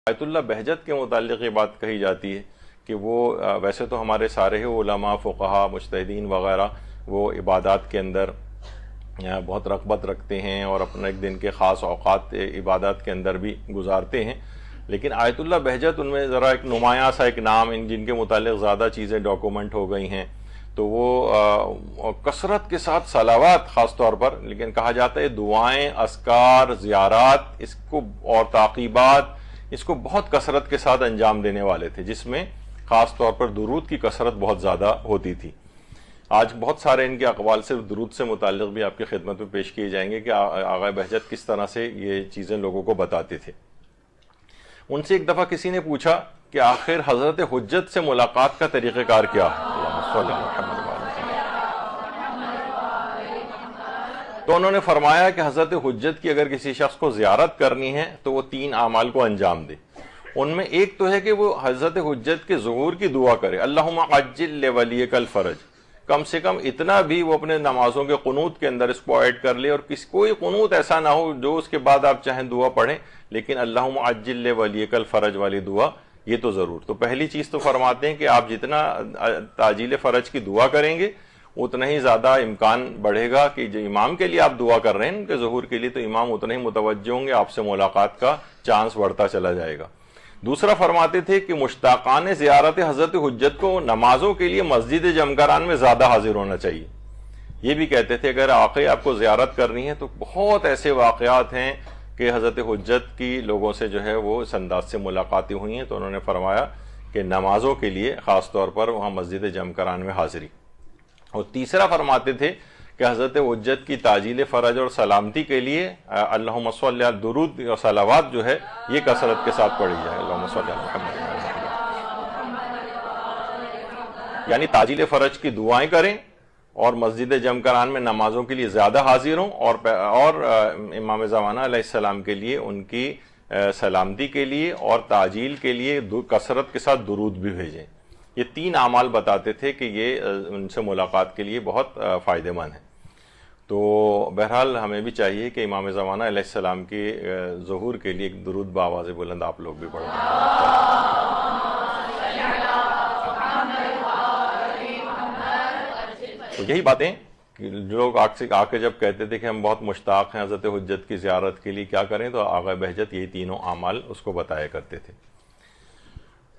آیت اللہ بہجت کے متعلق یہ بات کہی جاتی ہے کہ وہ ویسے تو ہمارے سارے علماء، فقہا، مجتہدین وغیرہ وہ عبادات کے اندر بہت رغبت رکھتے ہیں اور اپنا ایک دن کے خاص اوقات عبادات کے اندر بھی گزارتے ہیں، لیکن آیت اللہ بہجت ان میں ذرا ایک نمایاں سا ایک نام جن کے متعلق زیادہ چیزیں ڈاکومنٹ ہو گئی ہیں، تو وہ کثرت کے ساتھ صلوات خاص طور پر، لیکن کہا جاتا ہے دعائیں، اذکار، زیارات اس کو اور تعقیبات اس کو بہت کثرت کے ساتھ انجام دینے والے تھے، جس میں خاص طور پر درود کی کثرت بہت زیادہ ہوتی تھی۔ آج بہت سارے ان کے اقوال سے درود سے متعلق بھی آپ کی خدمت میں پیش کیے جائیں گے کہ آقا بہجت کس طرح سے یہ چیزیں لوگوں کو بتاتے تھے۔ ان سے ایک دفعہ کسی نے پوچھا کہ آخر حضرت حجت سے ملاقات کا طریقہ کار کیا ہے؟ اللہم صل علی محمد وعلی محمد۔ تو انہوں نے فرمایا کہ حضرت حجت کی اگر کسی شخص کو زیارت کرنی ہے تو وہ 3 اعمال کو انجام دے۔ ان میں ایک تو ہے کہ وہ حضرت حجت کے ظہور کی دعا کرے، اللہم عجل لولیک الفرج، کم سے کم اتنا بھی وہ اپنے نمازوں کے قنوت کے اندر اس کو ایڈ کر لے، اور کوئی قنوت ایسا نہ ہو جو اس کے بعد آپ چاہیں دعا پڑھیں، لیکن اللہم عجل لولیک الفرج والی دعا یہ تو ضرور۔ تو پہلی چیز تو فرماتے ہیں کہ آپ جتنا تعجیل فرج کی دعا کریں گے اتنا ہی زیادہ امکان بڑھے گا کہ جو امام کے لیے آپ دعا کر رہے ہیں ان کے ظہور کے لیے، تو امام اتنے ہی متوجہ ہوں گے، آپ سے ملاقات کا چانس بڑھتا چلا جائے گا۔ دوسرا فرماتے تھے کہ مشتاقان زیارت حضرت حجت کو نمازوں کے لیے مسجد جمکران میں زیادہ حاضر ہونا چاہیے۔ یہ بھی کہتے تھے اگر واقعی آپ کو زیارت کرنی ہے تو بہت ایسے واقعات ہیں کہ حضرت حجت کی لوگوں سے جو ہے وہ اس انداز سے ملاقاتیں ہوئی ہیں، تو انہوں نے فرمایا کہ نمازوں کے لیے خاص طور پر وہاں مسجد جمکران میں حاضری۔ اور تیسرا فرماتے تھے کہ حضرت حجت کی تعجیل فرج اور سلامتی کے لیے اللہم صلی علی درود اور صلوات جو ہے یہ کثرت کے ساتھ پڑھی جائے، اللہم صلی علی محمد، یعنی تعجیل فرج کی دعائیں کریں اور مسجد جمکران میں نمازوں کے لیے زیادہ حاضر ہوں، اور امام زمانہ علیہ السلام کے لیے ان کی سلامتی کے لیے اور تعجیل کے لیے کثرت کے ساتھ درود بھی بھیجیں۔ یہ 3 اعمال بتاتے تھے کہ یہ ان سے ملاقات کے لیے بہت فائدہ مند ہے۔ تو بہرحال ہمیں بھی چاہیے کہ امام زمانہ علیہ السلام کے ظہور کے لیے ایک درود بآواز بلند آپ لوگ بھی پڑھیں۔ تو یہی باتیں لوگ آ کے جب کہتے تھے کہ ہم بہت مشتاق ہیں حضرت حجت کی زیارت کے لیے، کیا کریں؟ تو آقا بہجت یہی 3 اعمال اس کو بتایا کرتے تھے۔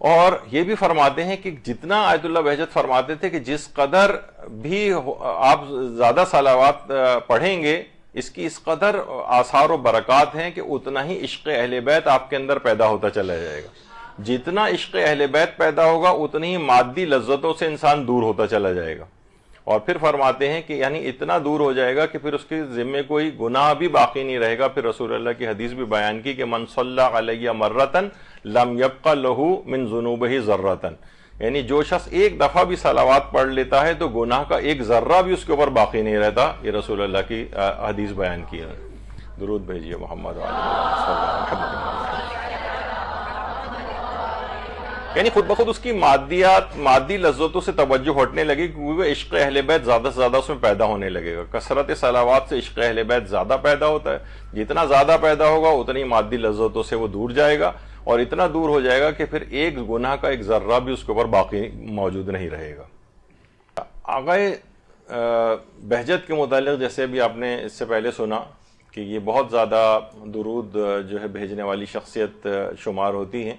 اور یہ بھی فرماتے ہیں کہ جتنا آیت اللہ بہجت فرماتے تھے کہ جس قدر بھی آپ زیادہ صلوات پڑھیں گے اس کی اس قدر آثار و برکات ہیں کہ اتنا ہی عشق اہل بیت آپ کے اندر پیدا ہوتا چلا جائے گا۔ جتنا عشق اہل بیت پیدا ہوگا اتنی ہی مادی لذتوں سے انسان دور ہوتا چلا جائے گا، اور پھر فرماتے ہیں کہ یعنی اتنا دور ہو جائے گا کہ پھر اس کے ذمے کوئی گناہ بھی باقی نہیں رہے گا۔ پھر رسول اللہ کی حدیث بھی بیان کی کہ من صلی علیہ مرتن لم یبق لہ من ذنوبہ ذرۃ، یعنی جو شخص ایک دفعہ بھی صلوات پڑھ لیتا ہے تو گناہ کا ایک ذرہ بھی اس کے اوپر باقی نہیں رہتا۔ یہ رسول اللہ کی حدیث بیان کی ہے۔ درود بھیجیے محمد علیہ، یعنی خود بخود اس کی مادی لذتوں سے توجہ ہٹنے لگے کیونکہ عشق اہل بیت زیادہ سے زیادہ اس میں پیدا ہونے لگے گا۔ کثرت صلوات سے عشق اہل بیت زیادہ پیدا ہوتا ہے، جتنا زیادہ پیدا ہوگا اتنی مادی لذتوں سے وہ دور جائے گا، اور اتنا دور ہو جائے گا کہ پھر ایک گناہ کا ایک ذرہ بھی اس کے اوپر باقی موجود نہیں رہے گا۔ آقا بہجت کے متعلق جیسے بھی آپ نے اس سے پہلے سنا کہ یہ بہت زیادہ درود جو ہے بھیجنے والی شخصیت شمار ہوتی ہیں۔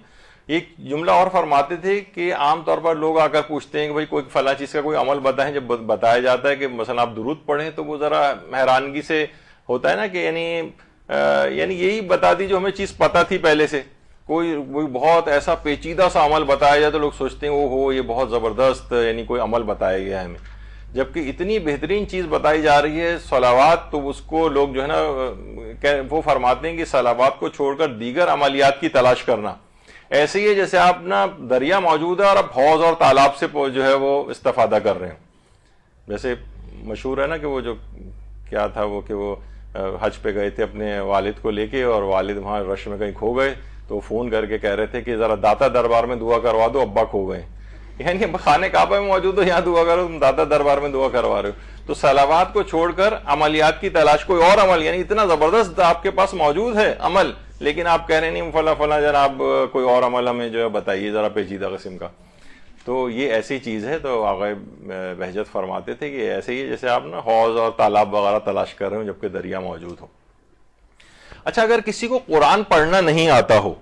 ایک جملہ اور فرماتے تھے کہ عام طور پر لوگ آ کر پوچھتے ہیں کہ بھائی کوئی فلاں چیز کا کوئی عمل بتائیں، جب بتایا جاتا ہے کہ مثلا آپ درود پڑھیں تو وہ ذرا حیرانگی سے ہوتا ہے نا کہ یعنی یہی بتا دی جو ہمیں چیز پتہ تھی پہلے سے۔ کوئی بہت ایسا پیچیدہ سا عمل بتایا جائے تو لوگ سوچتے ہیں وہ یہ بہت زبردست یعنی کوئی عمل بتایا گیا ہے ہمیں، جبکہ اتنی بہترین چیز بتائی جا رہی ہے صلوات، تو اس کو لوگ جو ہے نا وہ فرماتے ہیں کہ صلوات کو چھوڑ کر دیگر عملیات کی تلاش کرنا ایسے ہی ہے جیسے آپ نا دریا موجود ہے اور آپ حوض اور تالاب سے جو ہے وہ استفادہ کر رہے ہیں۔ جیسے مشہور ہے نا کہ وہ جو کیا تھا وہ کہ وہ حج پہ گئے تھے اپنے والد کو لے کے، اور والد وہاں رش میں کہیں کھو گئے تو فون کر کے کہہ رہے تھے کہ ذرا داتا دربار میں دعا کروا دو، ابا کھو گئے۔ یعنی خانہ کعبہ میں موجود ہو، یہاں دعا کرو، تم داتا دربار میں دعا کروا رہے ہو۔ تو صلوات کو چھوڑ کر عملیات کی تلاش، کوئی اور عمل یعنی اتنا زبردست آپ کے پاس موجود ہے عمل لیکن آپ کہہ رہے نہیں فلاں فلاں جناب کوئی اور عمل ہمیں جو ہے بتائیے ذرا پیچیدہ قسم کا. تو یہ ایسی چیز ہے. تو آقا بہجت فرماتے تھے کہ ایسے ہی جیسے آپ نا حوض اور تالاب وغیرہ تلاش کر رہے ہو جبکہ دریا موجود ہو. اچھا اگر کسی کو قرآن پڑھنا نہیں آتا ہو,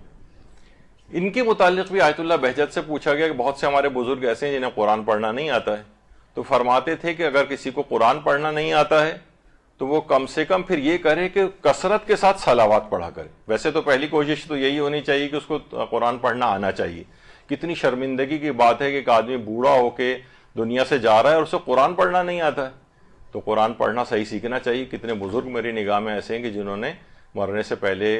ان کے متعلق بھی آیت اللہ بہجت سے پوچھا گیا کہ بہت سے ہمارے بزرگ ایسے ہیں جنہیں قرآن پڑھنا نہیں آتا ہے. تو فرماتے تھے کہ اگر کسی کو قرآن پڑھنا نہیں آتا ہے تو وہ کم سے کم پھر یہ کرے کہ کثرت کے ساتھ صلوات پڑھا کرے. ویسے تو پہلی کوشش تو یہی ہونی چاہیے کہ اس کو قرآن پڑھنا آنا چاہیے. کتنی شرمندگی کی بات ہے کہ ایک آدمی بوڑھا ہو کے دنیا سے جا رہا ہے اور اسے قرآن پڑھنا نہیں آتا ہے. تو قرآن پڑھنا صحیح سیکھنا چاہیے. کتنے بزرگ میری نگاہ میں ایسے ہیں کہ جنہوں نے مرنے سے پہلے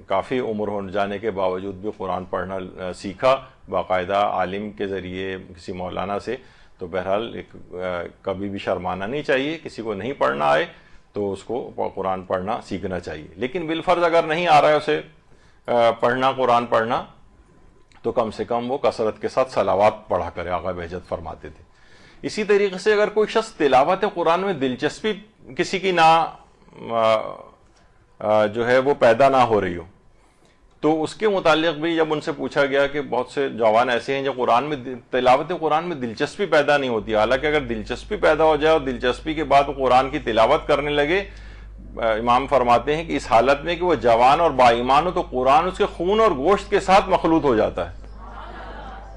کافی عمر ہو جانے کے باوجود بھی قرآن پڑھنا سیکھا باقاعدہ عالم کے ذریعے, کسی مولانا سے. تو بہرحال کبھی بھی شرمانا نہیں چاہیے. کسی کو نہیں پڑھنا آئے تو اس کو قرآن پڑھنا سیکھنا چاہیے. لیکن بالفرض اگر نہیں آ رہا ہے اسے پڑھنا قرآن پڑھنا تو کم سے کم وہ کثرت کے ساتھ صلوات پڑھا کرے. آقا بہجت فرماتے تھے. اسی طریقے سے اگر کوئی شخص تلاوت قرآن میں دلچسپی کسی کی نہ جو ہے وہ پیدا نہ ہو رہی ہو, تو اس کے متعلق بھی جب ان سے پوچھا گیا کہ بہت سے جوان ایسے ہیں جو قرآن میں تلاوت قرآن میں دلچسپی پیدا نہیں ہوتی. حالانکہ اگر دلچسپی پیدا ہو جائے اور دلچسپی کے بعد وہ قرآن کی تلاوت کرنے لگے, امام فرماتے ہیں کہ اس حالت میں کہ وہ جوان اور با ایمان ہو تو قرآن اس کے خون اور گوشت کے ساتھ مخلوط ہو جاتا ہے.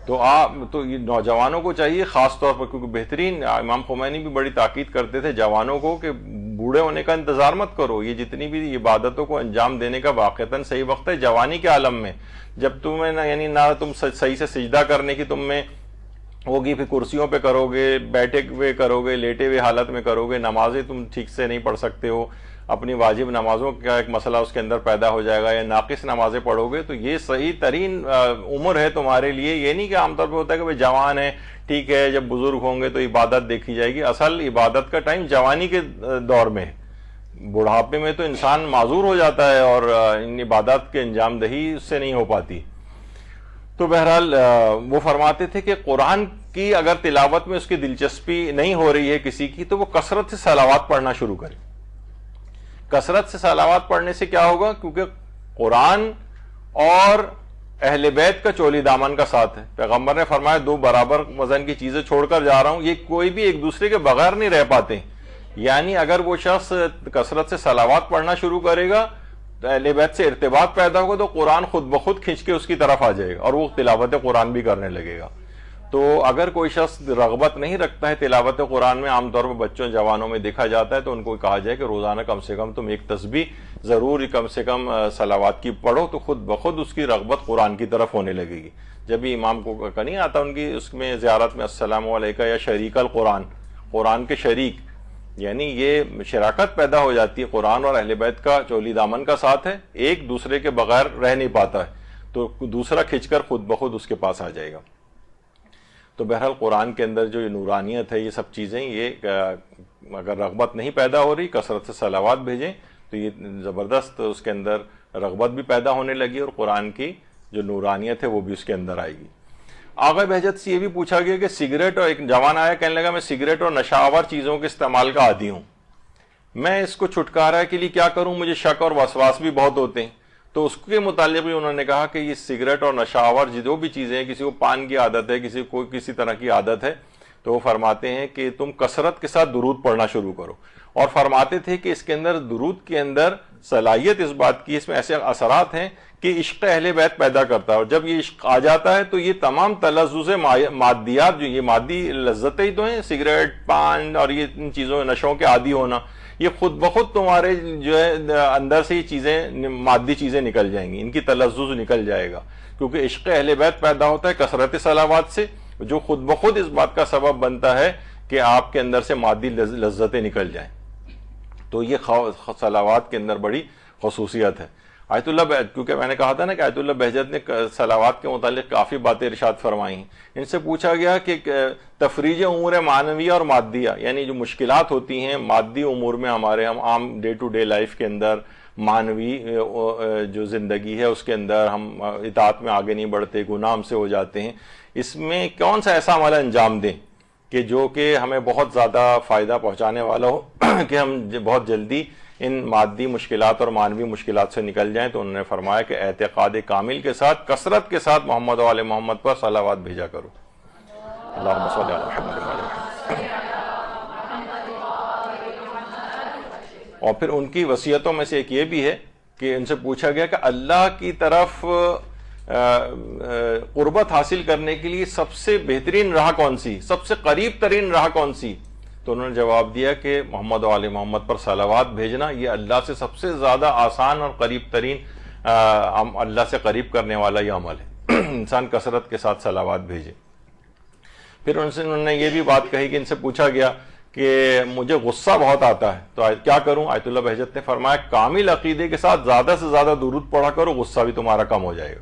تو یہ نوجوانوں کو چاہیے خاص طور پر, کیونکہ بہترین امام خمینی بھی بڑی تاکید کرتے تھے جوانوں کو کہ بوڑھے ہونے کا انتظار مت کرو. یہ جتنی بھی عبادتوں کو انجام دینے کا واقعتاً صحیح وقت ہے جوانی کے عالم میں, جب تمہیں یعنی نہ تم صحیح سے سجدہ کرنے کی تم میں ہوگی, پھر کرسیوں پہ کرو گے, بیٹھے ہوئے کرو گے, لیٹے ہوئے حالت میں کرو گے, نمازیں تم ٹھیک سے نہیں پڑھ سکتے ہو, اپنی واجب نمازوں کا ایک مسئلہ اس کے اندر پیدا ہو جائے گا, یا ناقص نمازیں پڑھو گے. تو یہ صحیح ترین عمر ہے تمہارے لیے. یہ نہیں کہ عام طور پہ ہوتا ہے کہ جوان ہے ٹھیک ہے, جب بزرگ ہوں گے تو عبادت دیکھی جائے گی. اصل عبادت کا ٹائم جوانی کے دور میں ہے. بڑھاپے میں تو انسان معذور ہو جاتا ہے اور ان عبادات کے انجام دہی اس سے نہیں ہو پاتی. تو بہرحال وہ فرماتے تھے کہ قرآن کی اگر تلاوت میں اس کی دلچسپی نہیں ہو رہی ہے کسی کی تو وہ کثرت سے صلوات پڑھنا شروع کرے. کثرت سے صلوات پڑھنے سے کیا ہوگا, کیونکہ قرآن اور اہل بیت کا چولی دامن کا ساتھ ہے. پیغمبر نے فرمایا دو برابر وزن کی چیزیں چھوڑ کر جا رہا ہوں, یہ کوئی بھی ایک دوسرے کے بغیر نہیں رہ پاتے. یعنی اگر وہ شخص کثرت سے صلوات پڑھنا شروع کرے گا تو اہل بیت سے ارتباط پیدا ہوگا تو قرآن خود بخود کھینچ کے اس کی طرف آ جائے گا اور وہ تلاوت قرآن بھی کرنے لگے گا. تو اگر کوئی شخص رغبت نہیں رکھتا ہے تلاوت قرآن میں, عام طور پر بچوں جوانوں میں دیکھا جاتا ہے, تو ان کو کہا جائے کہ روزانہ کم سے کم تم ایک تسبیح ضرور کم سے کم صلوات کی پڑھو, تو خود بخود اس کی رغبت قرآن کی طرف ہونے لگے گی. جب بھی امام کو نہیں آتا ان کی اس میں زیارت میں السلام علیکہ یا شریک القرآن, قرآن کے شریک, یعنی یہ شراکت پیدا ہو جاتی ہے. قرآن اور اہل بیت کا چولی دامن کا ساتھ ہے, ایک دوسرے کے بغیر رہ نہیں پاتا ہے, تو دوسرا کھنچ کر خود بخود اس کے پاس آ جائے گا. تو بہرحال قرآن کے اندر جو یہ نورانیت ہے, یہ سب چیزیں, یہ اگر رغبت نہیں پیدا ہو رہی, کثرت سے صلوات بھیجیں تو یہ زبردست اس کے اندر رغبت بھی پیدا ہونے لگی اور قرآن کی جو نورانیت ہے وہ بھی اس کے اندر آئے گی. آقا بہجت سے یہ بھی پوچھا گیا کہ سگریٹ, اور ایک جوان آیا کہنے لگا میں سگریٹ اور نشہ آور چیزوں کے استعمال کا عادی ہوں, میں اس کو چھٹکارا کے لیے کیا کروں, مجھے شک اور وسواس بھی بہت ہوتے ہیں. تو اس کے متعلق بھی انہوں نے کہا کہ یہ سگریٹ اور نشہ آور جو بھی چیزیں ہیں, کسی کو پان کی عادت ہے, کسی کو کسی طرح کی عادت ہے, تو وہ فرماتے ہیں کہ تم کثرت کے ساتھ درود پڑھنا شروع کرو. اور فرماتے تھے کہ اس کے اندر درود کے اندر صلاحیت اس بات کی, اس میں ایسے اثرات ہیں کہ عشق اہل بیت پیدا کرتا ہے, اور جب یہ عشق آ جاتا ہے تو یہ تمام تلذذ مادیات, جو یہ مادی لذتیں ہی تو ہیں, سگریٹ پان اور یہ ان چیزوں نشوں کے عادی ہونا, یہ خود بخود تمہارے جو ہے اندر سے یہ چیزیں مادی چیزیں نکل جائیں گی, ان کی تلذذ نکل جائے گا, کیونکہ عشق اہل بیت پیدا ہوتا ہے کثرت صلوات سے, جو خود بخود اس بات کا سبب بنتا ہے کہ آپ کے اندر سے مادی لذتیں نکل جائیں. تو یہ صلوات کے اندر بڑی خصوصیت ہے. آیت اللہ کیونکہ میں نے کہا تھا نا کہ آیت اللہ بہجت نے صلوات کے متعلق کافی باتیں ارشاد فرمائی ہیں. ان سے پوچھا گیا کہ تفریج امور معنویہ اور مادیہ, یعنی جو مشکلات ہوتی ہیں مادی امور میں ہمارے, ہم عام ڈے ٹو ڈے لائف کے اندر معنوی جو زندگی ہے اس کے اندر ہم اطاعت میں آگے نہیں بڑھتے, گناہ ہم سے ہو جاتے ہیں, اس میں کون سا ایسا عمل انجام دیں کہ جو کہ ہمیں بہت زیادہ فائدہ پہنچانے والا ہو کہ ہم بہت جلدی ان مادی مشکلات اور معنوی مشکلات سے نکل جائیں، تو انہوں نے فرمایا کہ اعتقاد کامل کے ساتھ کثرت کے ساتھ محمد و آل محمد پر صلوات بھیجا کرو۔ اللہم صلی علی محمد و آل محمد۔ اور پھر ان کی وصیتوں میں سے ایک یہ بھی ہے کہ ان سے پوچھا گیا کہ اللہ کی طرف قربت حاصل کرنے کے لیے سب سے بہترین راہ کون سی، سب سے قریب ترین راہ کون سی؟ تو انہوں نے جواب دیا کہ محمد و آل محمد پر صلوات بھیجنا یہ اللہ سے سب سے زیادہ آسان اور قریب ترین اللہ سے قریب کرنے والا یہ عمل ہے۔ انسان کثرت کے ساتھ صلوات بھیجے۔ پھر انہوں نے یہ بھی بات کہی کہ ان سے پوچھا گیا کہ مجھے غصہ بہت آتا ہے تو کیا کروں؟ آیت اللہ بہجت نے فرمایا کامل عقیدے کے ساتھ زیادہ سے زیادہ درود پڑھا کرو، غصہ بھی تمہارا کم ہو جائے گا۔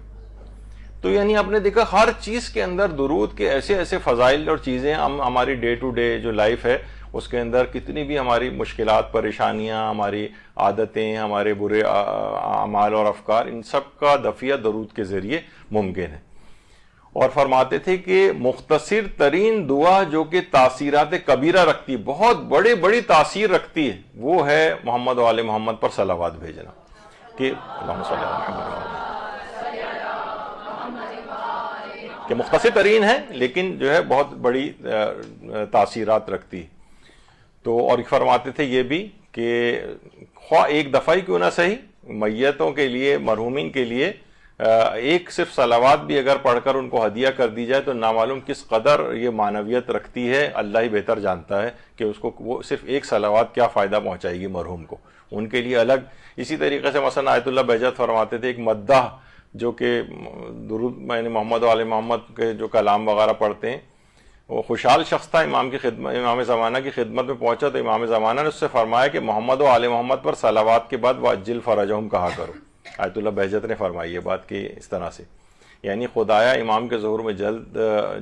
تو یعنی آپ نے دیکھا ہر چیز کے اندر درود کے ایسے ایسے فضائل اور چیزیں، ہماری ڈے ٹو ڈے جو لائف ہے اس کے اندر کتنی بھی ہماری مشکلات، پریشانیاں، ہماری عادتیں، ہمارے برے اعمال اور افکار، ان سب کا دفعہ درود کے ذریعے ممکن ہے۔ اور فرماتے تھے کہ مختصر ترین دعا جو کہ تاثیرات کبیرہ رکھتی، بہت بڑی تاثیر رکھتی ہے، وہ ہے محمد و آل محمد پر صلوات بھیجنا کہ اللہم صلی علی محمد، کہ مختصر ترین ہے لیکن جو ہے بہت بڑی تاثیرات رکھتی۔ تو اور فرماتے تھے یہ بھی کہ خواہ ایک دفعہ ہی کیوں نہ صحیح، میتوں کے لیے، مرحومین کے لیے ایک صرف صلوات بھی اگر پڑھ کر ان کو ہدیہ کر دی جائے تو نامعلوم کس قدر یہ معنویت رکھتی ہے، اللہ ہی بہتر جانتا ہے کہ اس کو وہ صرف ایک صلوات کیا فائدہ پہنچائے گی مرحوم کو، ان کے لیے الگ۔ اسی طریقے سے مثلا آیت اللہ بہجت فرماتے تھے ایک مداح جو کہ درود محمد و آل محمد کے جو کلام وغیرہ پڑھتے ہیں، وہ خوشحال شخص تھا، امام کی خدمت، امام زمانہ کی خدمت میں پہنچا تو امام زمانہ نے اس سے فرمایا کہ محمد و آل محمد پر صلوات کے بعد وَعَجِّلْ فَرَجَهُمْ کہا کرو۔ آیت اللہ بہجت نے فرمائی یہ بات کہ اس طرح سے، یعنی خدایا امام کے ظہور میں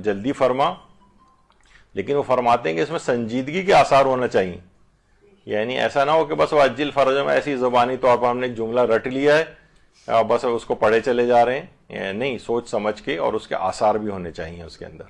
جلدی فرما، لیکن وہ فرماتے ہیں کہ اس میں سنجیدگی کے آثار ہونا چاہیے، یعنی ایسا نہ ہو کہ بس وَعَجِّلْ فَرَجَهُمْ ایسی زبانی طور پر ہم نے ایک جملہ رٹ لیا ہے بس اس کو پڑھے چلے جا رہے ہیں، نہیں، سوچ سمجھ کے اور اس کے آثار بھی ہونے چاہیے اس کے اندر۔